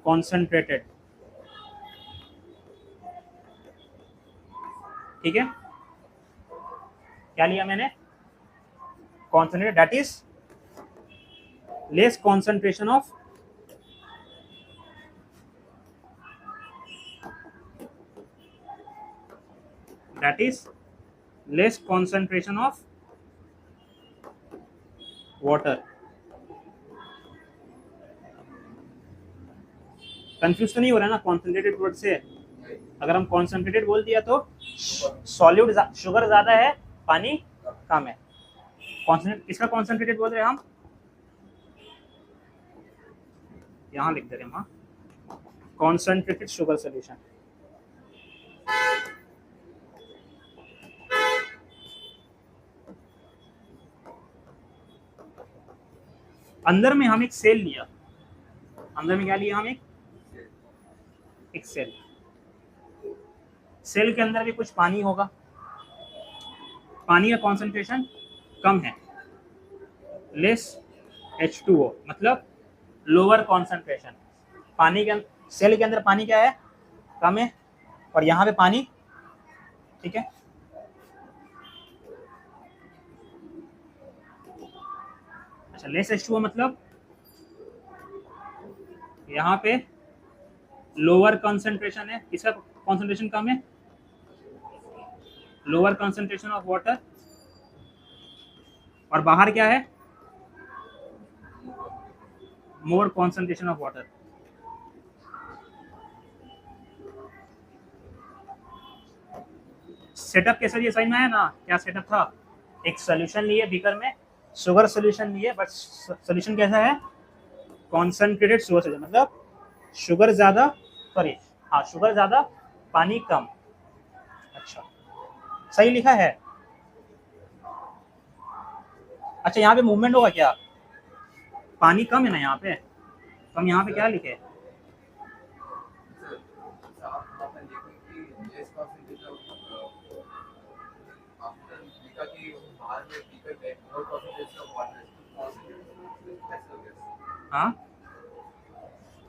कॉन्सेंट्रेटेड, ठीक है। क्या लिया मैंने? Concentrated, that is less concentration of water. Confuse तो नहीं हो रहा ना कॉन्सेंट्रेटेड वर्ड से? अगर हम कॉन्सेंट्रेटेड बोल दिया तो सॉल्यूट शुगर ज्यादा है, पानी कम है। कॉन्सेंट्रेट, इसका कॉन्सेंट्रेटेड बोल रहे हैं हम, यहां लिख दे रहे हैं हम कॉन्सेंट्रेटेड शुगर सोल्यूशन। अंदर में हम एक सेल लिया, अंदर में क्या लिया हम? एक सेल। सेल के अंदर भी कुछ पानी होगा, पानी का कॉन्सेंट्रेशन कम है, लेस H2O, मतलब लोअर कॉन्सेंट्रेशन। पानी के सेल के अंदर पानी क्या है? कम है, और यहाँ पे पानी, ठीक है। अच्छा, लेस H2O मतलब यहाँ पे लोअर कॉन्सेंट्रेशन है, इसका कॉन्सेंट्रेशन कम है, लोअर कॉन्सेंट्रेशन ऑफ वाटर। और बाहर क्या है? मोर कॉन्सेंट्रेशन ऑफ वाटर। सेटअप कैसा ये समझ में आया ना? क्या सेटअप था? एक सोल्यूशन लिए बीकर में, शुगर सोल्यूशन लिए, बट सोल्यूशन कैसा है? कॉन्सेंट्रेटेड शुगर सोल्यूशन, मतलब शुगर ज्यादा, सॉरी हाँ शुगर ज्यादा, पानी कम। अच्छा, सही लिखा है। अच्छा, यहाँ पे मूवमेंट होगा क्या? पानी कम है ना यहाँ पे, तो हम यहाँ पे क्या लिखे? हाँ,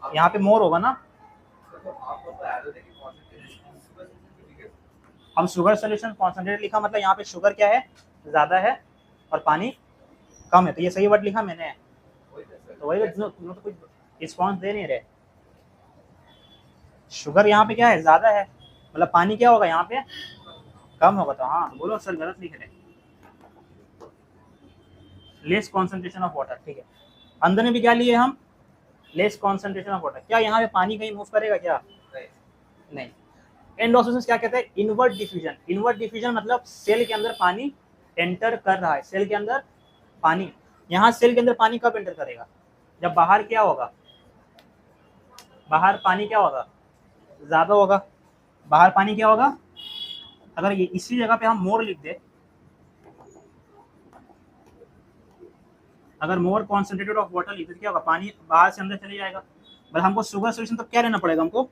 यहाँ पे मोर होगा ना। हम शुगर सोल्यूशन कॉन्सेंट्रेट लिखा, मतलब यहाँ पे शुगर क्या है? ज्यादा है और पानी कम है, तो ये सही वर्ड लिखा मैंने। तो वही तो कुछ रिस्पॉन्स दे नहीं रहे। शुगर यहाँ पे क्या है? ज्यादा है, मतलब पानी क्या होगा? यहाँ पे कम होगा। तो हाँ बोलो सर, गलत लिख रहे। लेस कॉन्सेंट्रेशन ऑफ वाटर, ठीक है। अंदर में भी क्या लिए हम? Less concentration of water. क्या यहाँ पे पानी कहीं मूव करेगा क्या? नहीं। एंड ऑफ क्या कहते हैं? Invert diffusion. इनवर्ट डिफ्यूजन मतलब सेल के अंदर पानी एंटर कर रहा है, सेल के अंदर पानी। यहाँ सेल के अंदर पानी कब एंटर करेगा? जब बाहर क्या होगा? बाहर पानी क्या होगा? ज्यादा होगा। बाहर पानी क्या होगा? अगर ये इसी जगह पे हम मोर लिख दे, अगर मोर कॉन्सेंट्रेटेड ऑफ वाटर लिख दे, क्या होगा? पानी बाहर से अंदर चले जाएगा। बट हमको शुगर सोल्यूशन तो क्या लेना पड़ेगा हमको?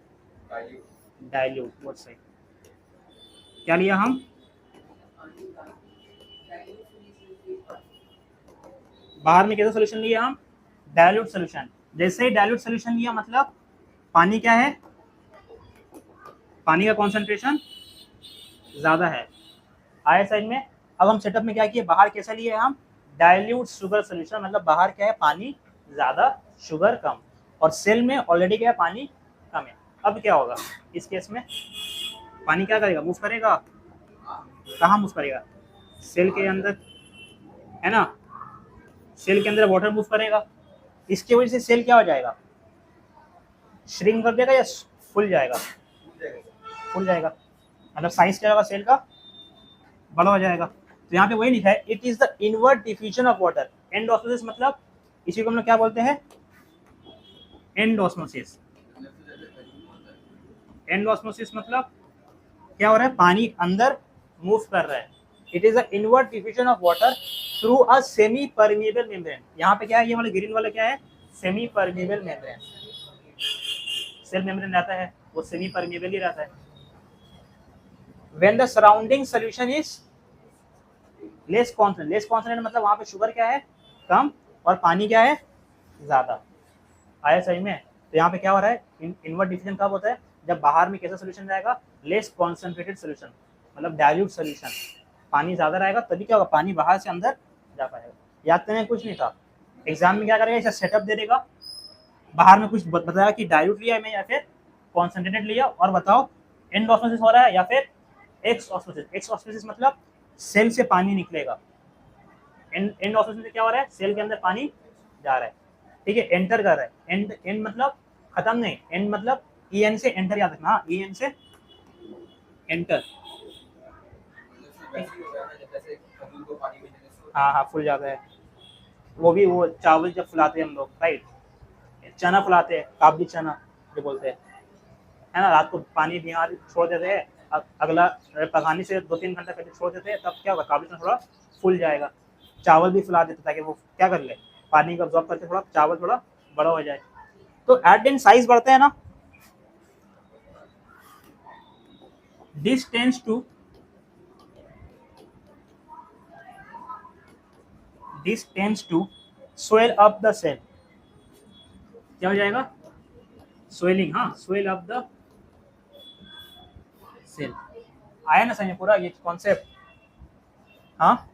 डाइल्यूट। बहुत सही। क्या लिया हम? बाहर में कैसा सोल्यूशन लिया हम? Dilute solution. जैसे ही डाइल्यूट सोल्यूशन लिया, मतलब पानी क्या है? पानी का कॉन्सेंट्रेशन ज्यादा है। आया साइड में। अब हम सेटअप में क्या किए? बाहर कैसा लिए हम? डाइल्यूट शुगर सोल्यूशन, मतलब बाहर क्या है? पानी ज्यादा, शुगर कम। और सेल में ऑलरेडी क्या है? पानी कम है। अब क्या होगा इस केस में, पानी क्या करेगा, मूव करेगा, कहाँ मूव करेगा, सेल के अंदर, है ना, सेल के अंदर वाटर मूव करेगा, इसकी वजह से सेल क्या हो जाएगा, श्रिंक कर देगा या फुल जाएगा, फुल जाएगा, मतलब साइज क्या होगा सेल का, बड़ा हो जाएगा। तो यहाँ पे वही लिखा है, it is the invert diffusion of water. And osmosis मतलब इसी को हम लोग क्या बोलते हैं, एंड ऑस्मोसिस। एंड ऑस्मोसिस मतलब क्या हो रहा है, पानी अंदर मूव कर रहा है। It is the invert diffusion of water through a semi permeable membrane. यहाँ पे क्या है, ये वाला ग्रीन वाला क्या है, semi permeable membrane. Cell membrane रहता है वो सेमी परमिएबल ही रहता है। When the surrounding solution is less concentrated, less concentrated मतलब वहां पे शुगर क्या है, कम, और पानी क्या है, ज्यादा। आया सही में। तो यहाँ पे क्या हो रहा है, इनवर्ट डिफ्यूजन कब होता है, जब बाहर में कैसा सोल्यूशन रहेगा, लेस कॉन्सेंट्रेटेड सोल्यूशन, मतलब डाइल्यूट सोल्यूशन, पानी ज्यादा रहेगा तभी क्या होगा, पानी बाहर से अंदर जा पाएगा। याद करने कुछ नहीं था, एग्जाम में क्या करेगा, इसे सेटअप दे देगा, बाहर में कुछ बताया कि डाइल्यूट लिया है या फिर कॉन्सेंट्रेटेड लिया, और बताओ एंड ऑस्मोसिस हो रहा है या फिर एक्स ऑस्मोसिस। एक्स ऑस्मोसिस मतलब सेल से पानी निकलेगा, एंड ऑस्मोसिस में क्या हो रहा है, सेल के अंदर पानी जा रहा है, ठीक है, एंटर कर रहा है। एंड एंड मतलब खत्म नहीं, एंड मतलब ई एन से एंटर, याद रखना, ई एन से एंटर। हाँ हाँ फुल जाता है, वो भी वो चावल जब फुलाते हैं हम लोग, राइट, चना फुलाते हैं, काबली चना जो बोलते हैं, है ना, रात को पानी भिगा छोड़ देते हैं, अगला पकाने से 2-3 घंटा पहले छोड़ देते हैं, तब क्या होगा, काबली चना थोड़ा फूल जाएगा। चावल भी फुला देते ताकि वो क्या कर ले, पानी को अब्जॉर्ब करके थोड़ा चावल थोड़ा बड़ा हो जाए। तो एट दिन साइज बढ़ता है ना, this tends to swell up the cell. क्या हो जाएगा, स्वेलिंग, हाँ, स्वेल अप द सेल। आया ना समझ पूरा ये कॉन्सेप्ट, हाँ,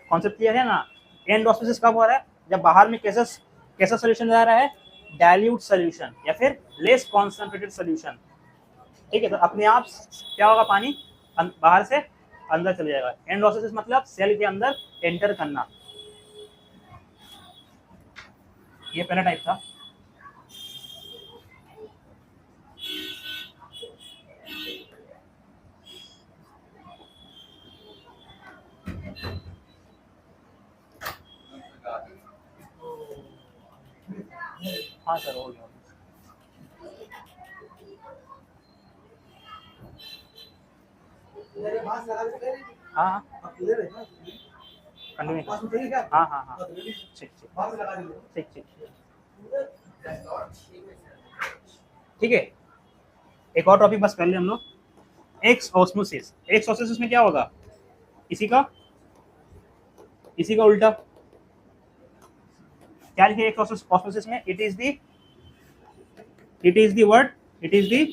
कॉन्सेप्ट क्लियर है ना। एंड ऑस्मोसिस कब हो रहा है, जब बाहर में कैसा कैसा सोल्यूशन जा रहा है, डाइल्यूट सोल्यूशन या फिर लेस कॉन्सेंट्रेटेड सोल्यूशन, ठीक है। तो अपने आप क्या होगा, पानी बाहर से अंदर चले जाएगा। एंड ऑस्मोसिस मतलब सेल के अंदर एंटर करना। ये पहला टाइप था। हाँ सर हो गया। हाँ हाँ कंटिन्यू, हाँ हाँ हाँ ठीक ठीक ठीक ठीक ठीक है। एक और टॉपिक बस कर ले हम लोग, एक्स ऑस्मोसिस। एक्स ऑस्मोसिस में क्या होगा, इसी का उल्टा। क्या लिखे एक्स ऑस्मोसिस में, it is the word, it is the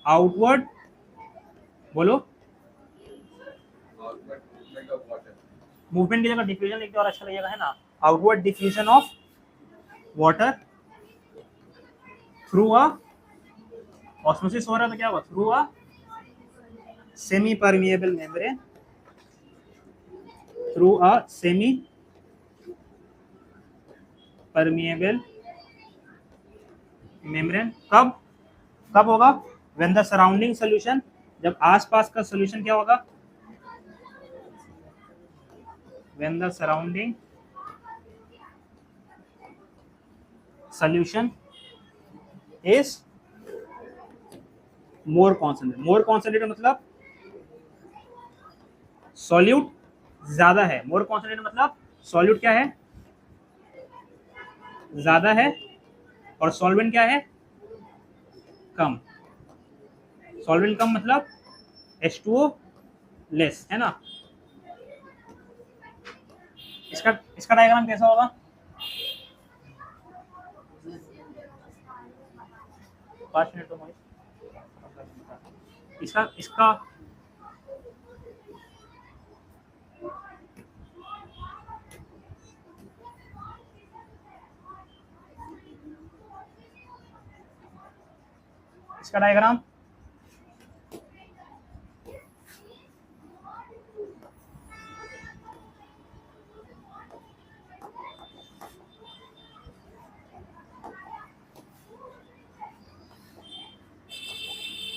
outward, बोलो, मूवमेंट की जगह डिफ्यूजन लिखते और अच्छा लगेगा, है ना। Outward diffusion of water through a osmosis हो रहा है, तो क्या होगा, through a semi permeable membrane, through a semi permeable membrane. कब होगा, व्हेन द सराउंडिंग सॉल्यूशन, जब आसपास का सॉल्यूशन क्या होगा, when the surrounding solution is more concentrated। more concentrated मतलब सॉल्यूट ज्यादा है, more concentrated मतलब सॉल्यूट क्या है, ज्यादा है, और सॉल्वेंट क्या है, कम। सॉल्वेंट कम मतलब H2O लेस, है ना। इसका डायग्राम कैसा होगा, 5 मिनट तो इसका इसका डायग्राम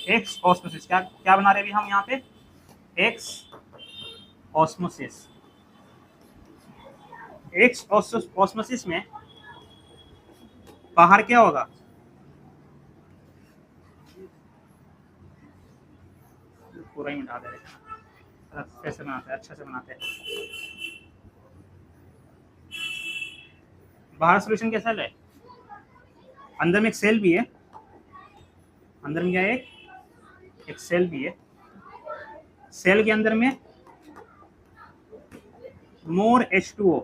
एक्स ऑस्मोसिस, क्या क्या बना रहे हैं अभी हम यहाँ पे, एक्स ऑस्मोसिस। एक्स ऑस्मोसिस में बाहर क्या होगा, पूरा ही मिटा दे रहे हैं, कैसे बनाते हैं, अच्छे से बनाते हैं। बाहर सोल्यूशन कैसा है, अंदर में एक सेल भी है, अंदर में क्या है, एक सेल भी है, सेल के अंदर में मोर H2O,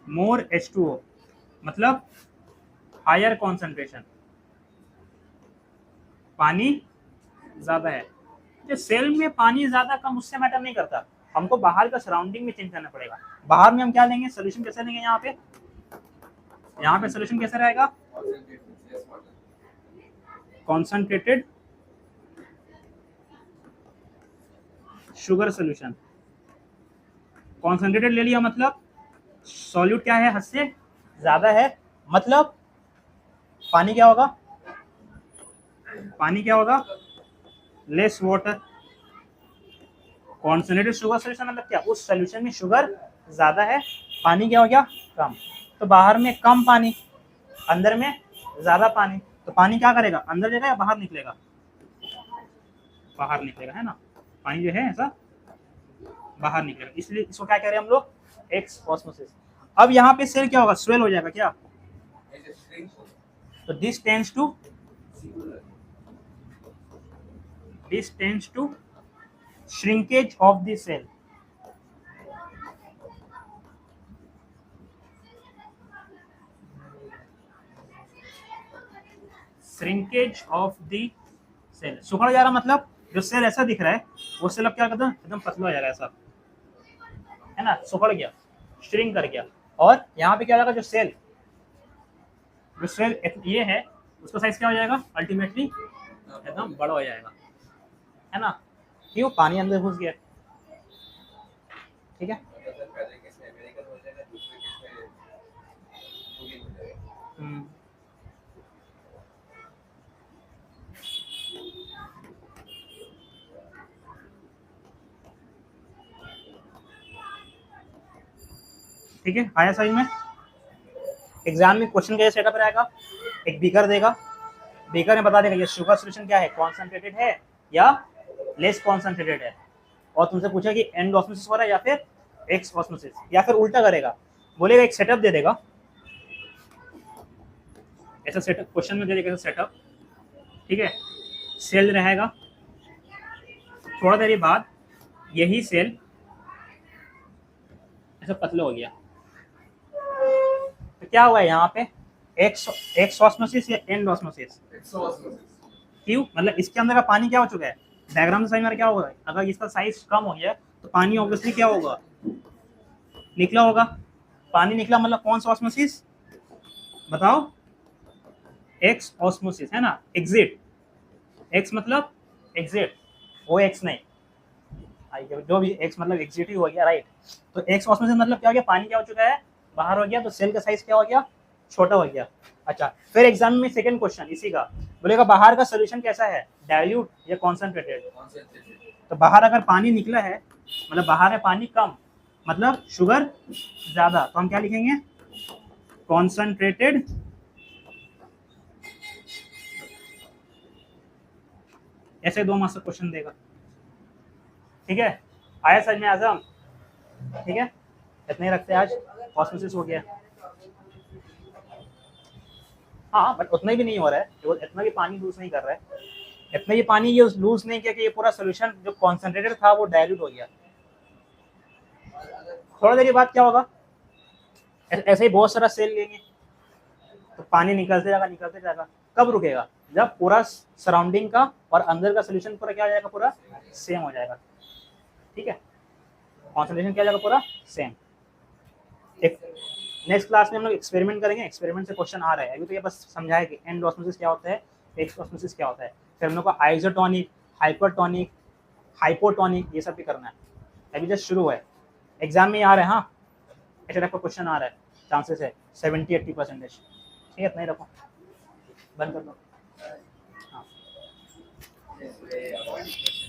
मोर H2O मतलब हायर कॉन्सेंट्रेशन, पानी ज्यादा है। जो सेल में पानी ज्यादा कम उससे मैटर नहीं करता, हमको बाहर का सराउंडिंग में चेंज करना पड़ेगा। बाहर में हम क्या लेंगे, सोल्यूशन कैसे लेंगे, यहाँ पे सोल्यूशन कैसे रहेगा, कॉन्सेंट्रेटेड शुगर सोल्यूशन। कॉन्सेंट्रेटेड ले लिया मतलब सॉल्यूट क्या है, हद से ज्यादा है, मतलब पानी क्या होगा, less water. Concentrated sugar solution मतलब क्या, उस सोल्यूशन में शुगर ज्यादा है, पानी क्या हो गया, कम। तो बाहर में कम पानी, अंदर में ज्यादा पानी, तो पानी क्या करेगा, अंदर जाएगा या बाहर निकलेगा, बाहर निकलेगा, है ना। पानी जो है ऐसा बाहर निकलेगा, इसलिए इसको क्या कह रहे हैं हम लोग, एक्स ऑस्मोसिस। अब यहाँ पे सेल क्या होगा, स्वेल हो जाएगा क्या, तो this tends to shrinkage of the cell, shrinkage of the cell, सुखड़ जा रहा मतलब जो सेल ऐसा दिख रहा है वो सेल अब क्या करता है, एकदम पतला हो जाएगा ऐसा, है ना, सुखड़ गया, श्रिंक कर गया। और यहाँ पे क्या हो जाएगा, जो सेल ये है उसका साइज क्या हो जाएगा, अल्टीमेटली एकदम बड़ा हो जाएगा, है ना, क्यों, पानी अंदर घुस गया, ठीक है। ठीक है, आया समझ में। एग्जाम में क्वेश्चन कैसे सेटअप रहेगा, एक बीकर देगा, बीकर में बता देगा ये शुगर सोल्यूशन क्या है, कॉन्सेंट्रेटेड है या लेस कॉन्सेंट्रेटेड है, और तुमसे पूछा कि एंड ऑस्मोसिस हो रहा है या फिर एक्स ऑस्मोसिस, या फिर उल्टा करेगा, बोलेगा एक सेटअप दे देगा, ऐसा सेटअप क्वेश्चन में दे देगा, ऐसा सेटअप, ठीक है। सेल रहेगा, थोड़ा देर बाद यही सेल ऐसा पतला हो गया, तो क्या हुआ यहाँ पे, एक्स ऑस्मोसिस या एंड ऑस्मोसिस, क्यों, मतलब इसके अंदर का पानी क्या हो चुका है, डायग्राम से समझ में क्या होगा, अगर इसका साइज कम हो गया तो पानी ऑब्वियसली क्या होगा, निकला होगा, पानी निकला मतलब कौन सा ऑस्मोसिस बताओ, एक्स ऑस्मोसिस, है ना, एग्जिट, एक्स मतलब एग्जिट, वो एक्स नहीं, जो भी एक्स मतलब एग्जिट ही हो गया, राइट। तो एक्स ऑस्मोसिस मतलब क्या हो गया, पानी क्या हो चुका है, बाहर हो गया, तो सेल का साइज क्या हो गया, छोटा हो गया। अच्छा, फिर एग्जाम में सेकंड क्वेश्चन इसी का, बोलेगा बाहर का सोल्यूशन कैसा है, डाइल्यूट या कॉन्सेंट्रेटेड, तो बाहर अगर पानी निकला है मतलब बाहर है पानी कम, मतलब शुगर ज्यादा, तो हम क्या लिखेंगे, कॉन्सेंट्रेटेड ऐसे 2 मार्क्स का क्वेश्चन देगा, ठीक है। आया समझ में आजम, ठीक है, इतने ही रखते हैं आज, ऑस्मोसिस हो गया, हाँ बट उतना भी नहीं हो रहा है, जो इतना भी पानी लूज नहीं कर रहा है, इतना भी पानी ये लूज नहीं किया कि ये पूरा सोल्यूशन जो कॉन्सेंट्रेटेड था वो डाइल्यूट हो गया। थोड़ा देर बाद क्या होगा, ऐसे ही बहुत सारा सेल लेंगे तो पानी निकलते जाएगा, कब रुकेगा, जब पूरा सराउंडिंग का और अंदर का सोल्यूशन पूरा क्या हो जाएगा, पूरा सेम हो जाएगा, ठीक है। कॉन्सेंट्रेशन क्या जाएगा पूरा सेम। एक नेक्स्ट क्लास में हम लोग एक्सपेरिमेंट करेंगे, एक्सपेरिमेंट से क्वेश्चन आ रहा है, अभी तो ये बस समझाया कि एंड ऑस्मोसिस क्या होता है, एक्स ऑस्मोसिस क्या होता है, फिर हम लोग को आइसोटोनिक, हाइपरटोनिक, हाइपोटोनिक ये सब भी करना है, अभी जस्ट शुरू है, एग्जाम में आ रहा है। हाँ ऐसे टाइप का क्वेश्चन आ रहा है, चांसेस है 70-80%। ठीक है इतना ही रखो, बंद कर दो। हाँ जैसे